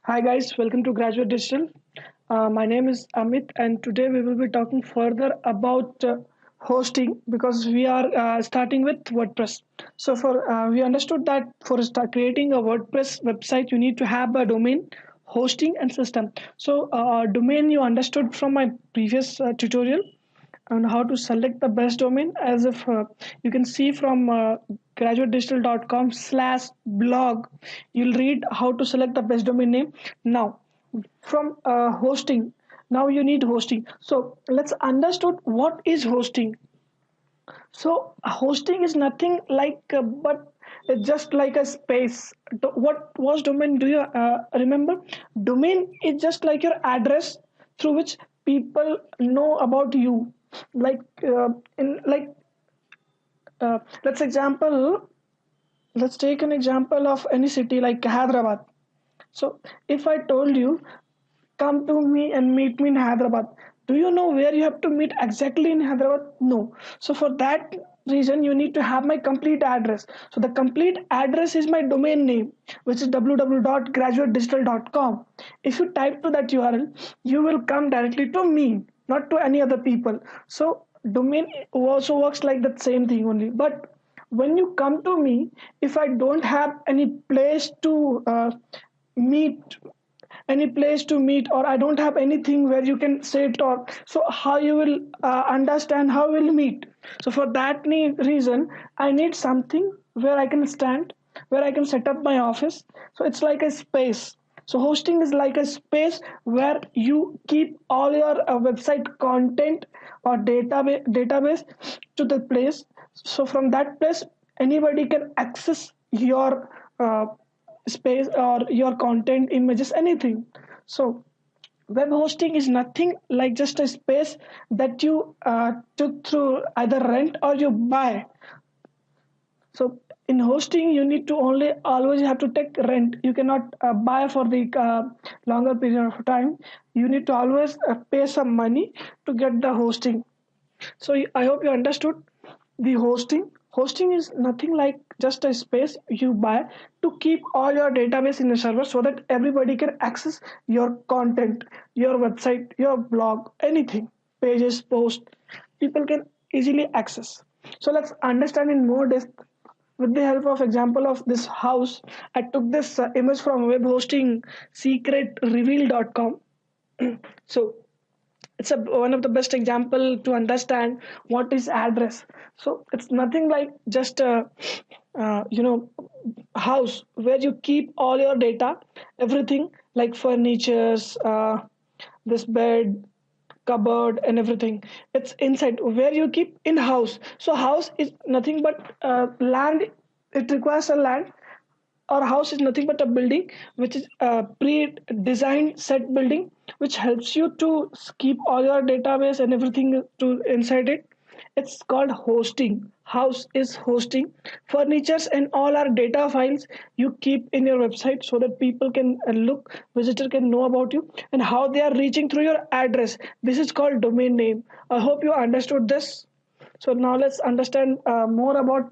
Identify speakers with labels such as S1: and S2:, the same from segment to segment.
S1: Hi guys, welcome to Graduate Digital. My name is Amit, and today we will be talking further about hosting because we are starting with WordPress. So, for we understood that for creating a WordPress website, you need to have a domain, hosting, and system. So, domain you understood from my previous tutorial on how to select the best domain, as if you can see from graduatedigital.com/blog, you'll read how to select the best domain name. Now from hosting, now you need hosting. So let's understood what is hosting. So hosting is nothing like but it's just like a space. What was domain? Do you remember? Domain is just like your address through which people know about you. Like in like let's example. Let's take an example of any city like Hyderabad. So if I told you come to me and meet me in Hyderabad. Do you know where you have to meet exactly in Hyderabad? No. So for that reason, you need to have my complete address. So the complete address is my domain name, which is www.graduatedigital.com. If you type to that URL, you will come directly to me, not to any other people. So domain also works like that same thing only. But when you come to me, if I don't have any place to meet or I don't have anything where you can sit, or so how you will understand how we'll meet. So for that reason I need something where I can stand, where I can set up my office. So it's like a space. So hosting is like a space where you keep all your website content or database to the place. So from that place anybody can access your space or your content, images, anything. So web hosting is nothing like just a space that you took through either rent or you buy. So in hosting you need to only always have to take rent. You cannot buy for the longer period of time. You need to always pay some money to get the hosting. So I hope you understood the hosting. Hosting is nothing like just a space you buy to keep all your database in a server so that everybody can access your content, your website, your blog, anything, pages, posts, people can easily access. So let's understand in more depth with the help of example of this house. I took this image from web hosting secretreveal.com. So it's one of the best example to understand what is address. So it's nothing like just a house where you keep all your data, everything like furnitures, this bed, cupboard, and everything. It's inside where you keep in house. So house is nothing but land. It requires a land. Our house is nothing but a building which is a pre-designed set building which helps you to keep all your database and everything to inside it. It's called hosting. House is hosting. Furnitures and all our data files you keep in your website so that people can look, visitor can know about you and how they are reaching through your address. This is called domain name. I hope you understood this. So now let's understand more about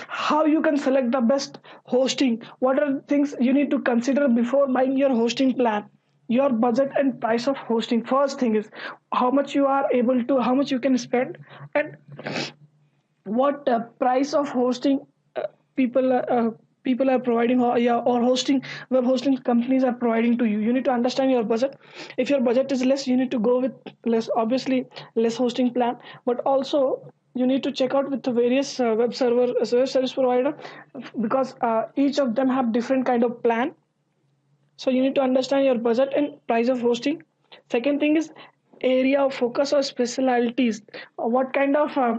S1: how you can select the best hosting. What are things you need to consider before buying your hosting plan? Your budget and price of hosting. First thing is how much you are able to, how much you can spend, and what price of hosting people people are providing, or, yeah, or hosting web hosting companies are providing to you. You need to understand your budget. If your budget is less, you need to go with less, obviously less hosting plan. But also you need to check out with the various web service provider, because each of them have different kind of plan. So you need to understand your budget and price of hosting. Second thing is area of focus or specialities. What kind of uh,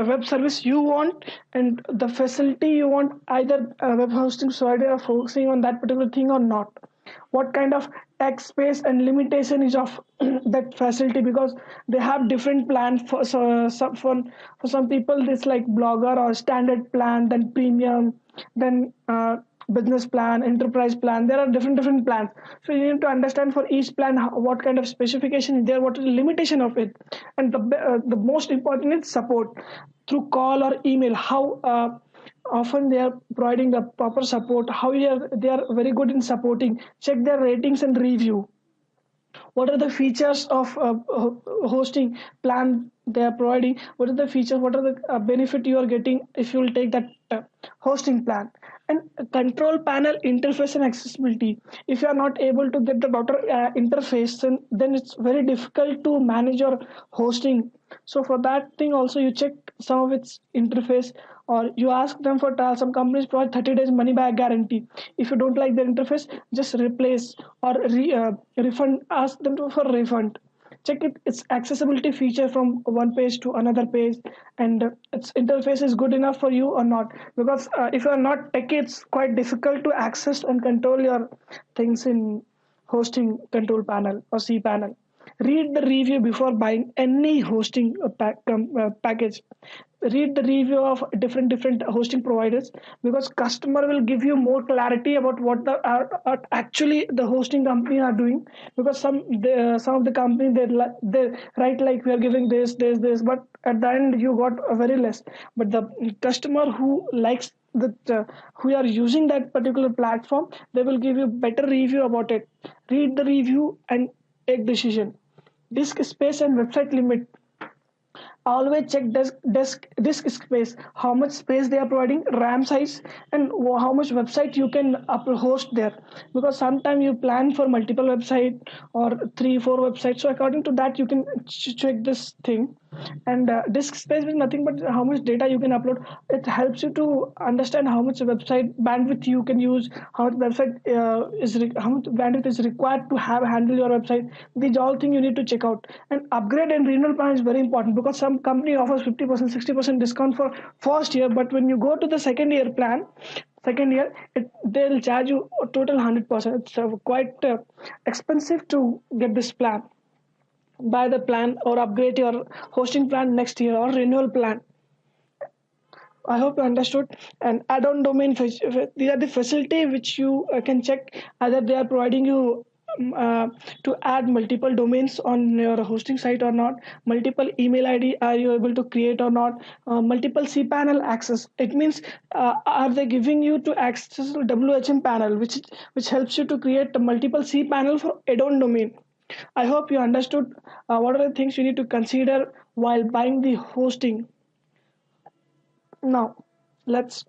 S1: web service you want and the facility you want, either web hosting provider are focusing on that particular thing or not. What kind of tech space and limitation is of that facility, because they have different plans for for some people it's like blogger or standard plan, then premium, then business plan, enterprise plan. There are different plans. So you need to understand for each plan what kind of specification is there, what is the limitation of it. And the most important is support through call or email. How often they are providing the proper support, how they are very good in supporting. Check their ratings and review. What are the features of hosting plan they are providing? What are the features, what are the benefit you are getting if you will take that hosting plan? And control panel interface and accessibility. If you are not able to get the better interface, then it's very difficult to manage your hosting. So for that thing also, you check some of its interface, or you ask them for trial. Some companies provide 30 days money back guarantee. If you don't like their interface, just replace or refund, ask them for refund. Check its accessibility feature from one page to another page, and its interface is good enough for you or not. Because if you are not tech, it's quite difficult to access and control your things in hosting control panel or cpanel. Read the review before buying any hosting package. Read the review of different hosting providers, because customer will give you more clarity about what the are actually the hosting company are doing. Because some of the company they write like we are giving this, but at the end you got a very less. But the customer who likes that who are using that particular platform, they will give you better review about it. Read the review and take decision. Disk space and website limit. Always check disk space, how much space they are providing, ram size, and how much website you can host there. Because sometimes you plan for multiple website or 3 4 websites, so according to that you can check this thing. And disk space is nothing but how much data you can upload. It helps you to understand how much website bandwidth you can use, how much website how much bandwidth is required to have handle your website. These all things you need to check out. And upgrade and renewal plan is very important, because some company offers 50% 60% discount for first year, but when you go to the second year they'll charge you a total 100%. It's quite expensive to get this plan. Buy the plan or upgrade your hosting plan next year, or renewal plan. I hope you understood. And add-on domain, these are the facility which you can check either they are providing you to add multiple domains on your hosting site or not. Multiple email ID are you able to create or not? Multiple cPanel access. It means are they giving you to access WHM panel, which helps you to create a multiple cPanel for add-on domain. I hope you understood what are the things you need to consider while buying the hosting. Now, let's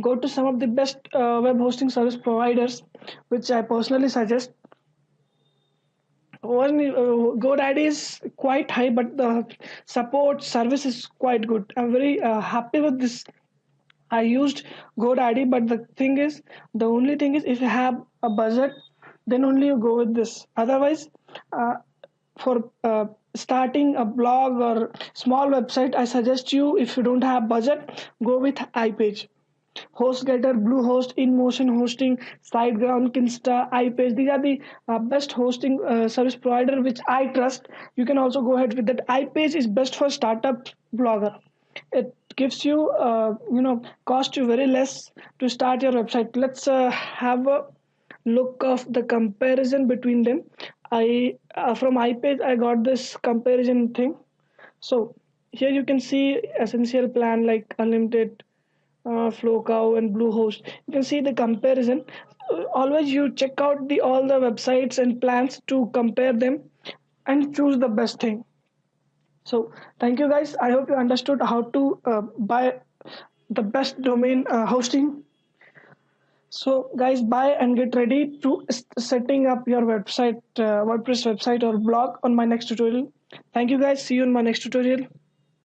S1: go to some of the best web hosting service providers, which I personally suggest. One, GoDaddy is quite high, but the support service is quite good. I'm very happy with this. I used GoDaddy, but the only thing is, if you have a budget, then only you go with this. Otherwise, uh, for starting a blog or small website, I suggest you, if you don't have budget, go with iPage. HostGator, Bluehost, InMotion Hosting, SiteGround, Kinsta, iPage. These are the best hosting service provider which I trust. You can also go ahead with that. iPage is best for startup blogger. It gives you, cost you very less to start your website. Let's have a look of the comparison between them. I from iPage I got this comparison thing. So here you can see essential plan like unlimited, Flowcow and Bluehost. You can see the comparison. Always you check out the all the websites and plans to compare them and choose the best thing. So thank you guys. I hope you understood how to buy the best domain hosting. So guys, buy and get ready to setting up your website, WordPress website or blog on my next tutorial. Thank you guys. See you in my next tutorial.